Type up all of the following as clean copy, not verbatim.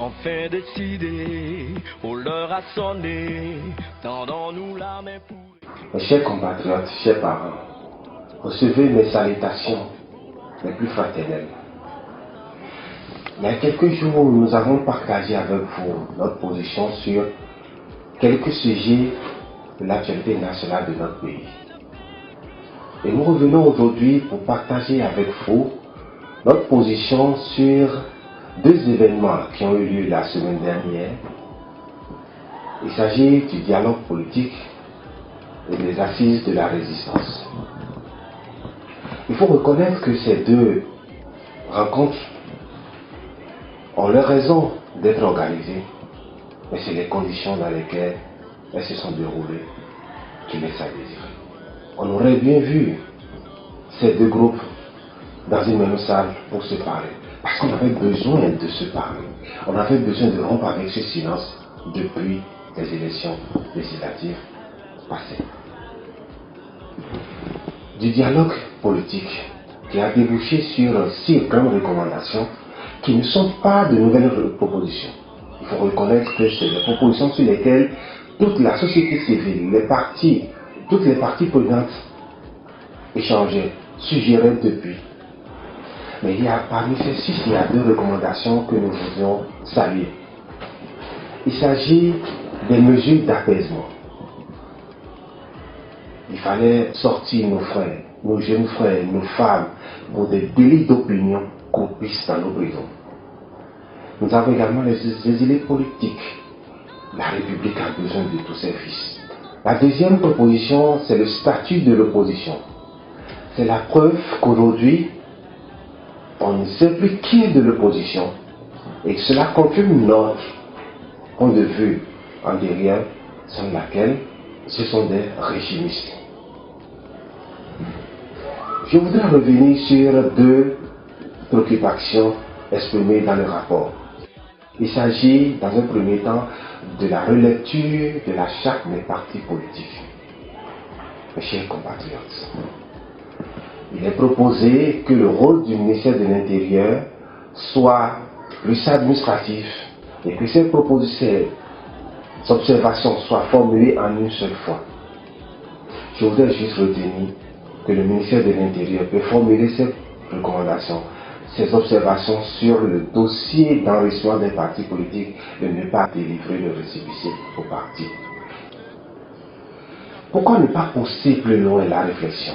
Enfin décidé, on leur a sonné, tendons-nous la main pour... Mes chers compatriotes, chers parents, recevez mes salutations les plus fraternelles. Il y a quelques jours, nous avons partagé avec vous notre position sur quelques sujets de l'actualité nationale de notre pays. Et nous revenons aujourd'hui pour partager avec vous notre position sur deux événements qui ont eu lieu la semaine dernière. Il s'agit du dialogue politique et des assises de la résistance. Il faut reconnaître que ces deux rencontres ont leur raison d'être organisées, mais c'est les conditions dans lesquelles elles se sont déroulées qui laissent à désirer. On aurait bien vu ces deux groupes dans une même salle pour se parler, parce qu'on avait besoin de se parler. On avait besoin de rompre avec ce silence depuis les élections législatives passées. Du dialogue politique qui a débouché sur 6 grandes recommandations qui ne sont pas de nouvelles propositions. Il faut reconnaître que c'est des propositions sur lesquelles toute la société civile, toutes les parties prenantes échangeaient, suggéraient depuis. Mais parmi ces 6, il y a 2 recommandations que nous voudrions saluer. Il s'agit des mesures d'apaisement. Il fallait sortir nos frères, nos jeunes frères, nos femmes, pour des délits d'opinion qu'on puisse dans nos prisons. Nous avons également les exilés politiques. La République a besoin de tous ses fils. La deuxième proposition, c'est le statut de l'opposition. C'est la preuve qu'aujourd'hui, on ne sait plus qui est de l'opposition et que cela confirme notre point de vue en derrière, sans laquelle ce sont des régimistes. Je voudrais revenir sur 2 préoccupations exprimées dans le rapport. Il s'agit, dans un premier temps, de la relecture de la charte des partis politiques. Mes chers compatriotes, il est proposé que le rôle du ministère de l'Intérieur soit plus administratif et que ces observations soient formulées en une seule fois. Je voudrais juste retenir que le ministère de l'Intérieur peut formuler ses recommandations, ses observations sur le dossier d'enregistrement des partis politiques et ne pas délivrer le récépissé aux partis. Pourquoi ne pas pousser plus loin la réflexion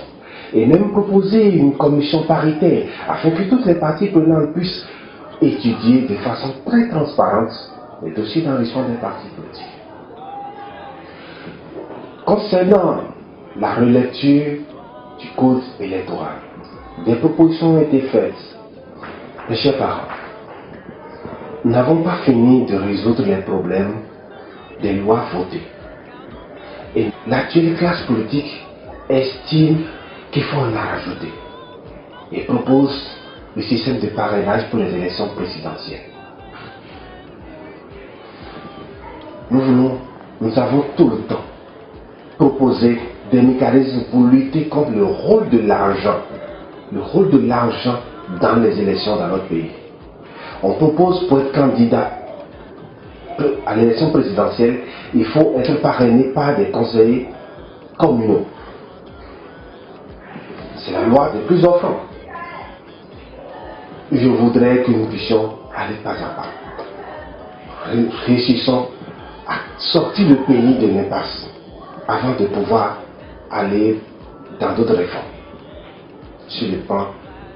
et même proposer une commission paritaire afin que toutes les parties prenantes puissent étudier de façon très transparente le dossier d'enregistrement des partis politiques. Concernant la relecture du code électoral, des propositions ont été faites. Mes chers parents, nous n'avons pas fini de résoudre les problèmes des lois votées. Et l'actuelle classe politique estime qu'il faut en rajouter et propose le système de parrainage pour les élections présidentielles. Nous avons tout le temps proposé des mécanismes pour lutter contre le rôle de l'argent dans les élections dans notre pays. On propose pour être candidat à l'élection présidentielle, il faut être parrainé par des conseillers communaux. C'est la loi des plus enfants. Je voudrais que nous puissions aller pas à pas. Réussissons à sortir le pays de l'impasse avant de pouvoir aller dans d'autres réformes sur le plan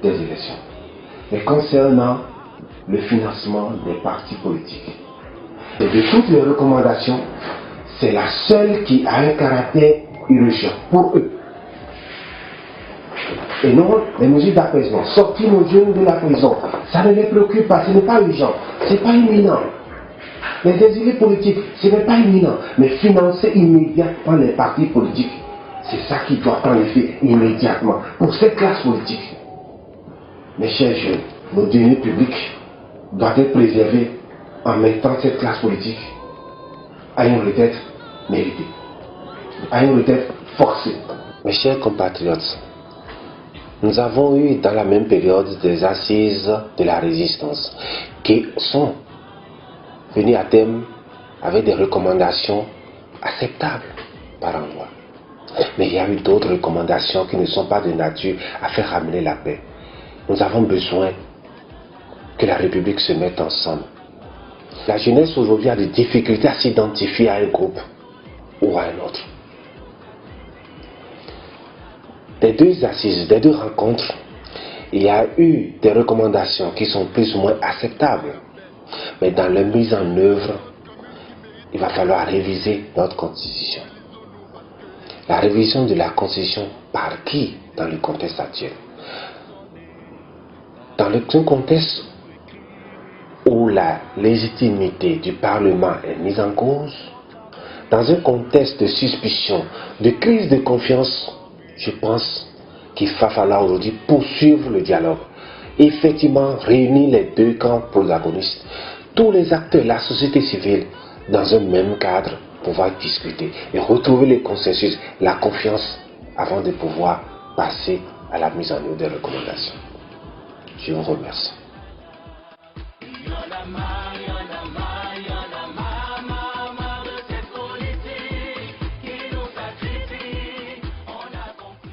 des élections. Mais concernant le financement des partis politiques, et de toutes les recommandations, c'est la seule qui a un caractère urgent pour eux. Et non les mesures d'apaisement. Sortir nos jeunes de la prison, ça ne les préoccupe pas, ce n'est pas urgent, ce n'est pas imminent. Les exilés politiques, ce n'est pas imminent, mais financer immédiatement les partis politiques, c'est ça qui doit prendre effet immédiatement pour cette classe politique. Mes chers jeunes, nos deniers publics doivent être préservés en mettant cette classe politique à une retraite méritée, à une retraite forcée. Mes chers compatriotes, nous avons eu dans la même période des assises de la résistance qui sont venir à terme avec des recommandations acceptables par endroit. Mais il y a eu d'autres recommandations qui ne sont pas de nature à faire ramener la paix. Nous avons besoin que la République se mette ensemble. La jeunesse aujourd'hui a des difficultés à s'identifier à un groupe ou à un autre. Des deux assises, des deux rencontres, il y a eu des recommandations qui sont plus ou moins acceptables. Mais dans leur mise en œuvre, il va falloir réviser notre constitution. La révision de la constitution par qui dans le contexte actuel? Dans un contexte où la légitimité du Parlement est mise en cause, dans un contexte de suspicion, de crise de confiance, je pense qu'il va falloir aujourd'hui poursuivre le dialogue. Effectivement, réunir les deux camps protagonistes, tous les acteurs, la société civile, dans un même cadre, pouvoir discuter et retrouver le consensus, la confiance, avant de pouvoir passer à la mise en œuvre des recommandations. Je vous remercie.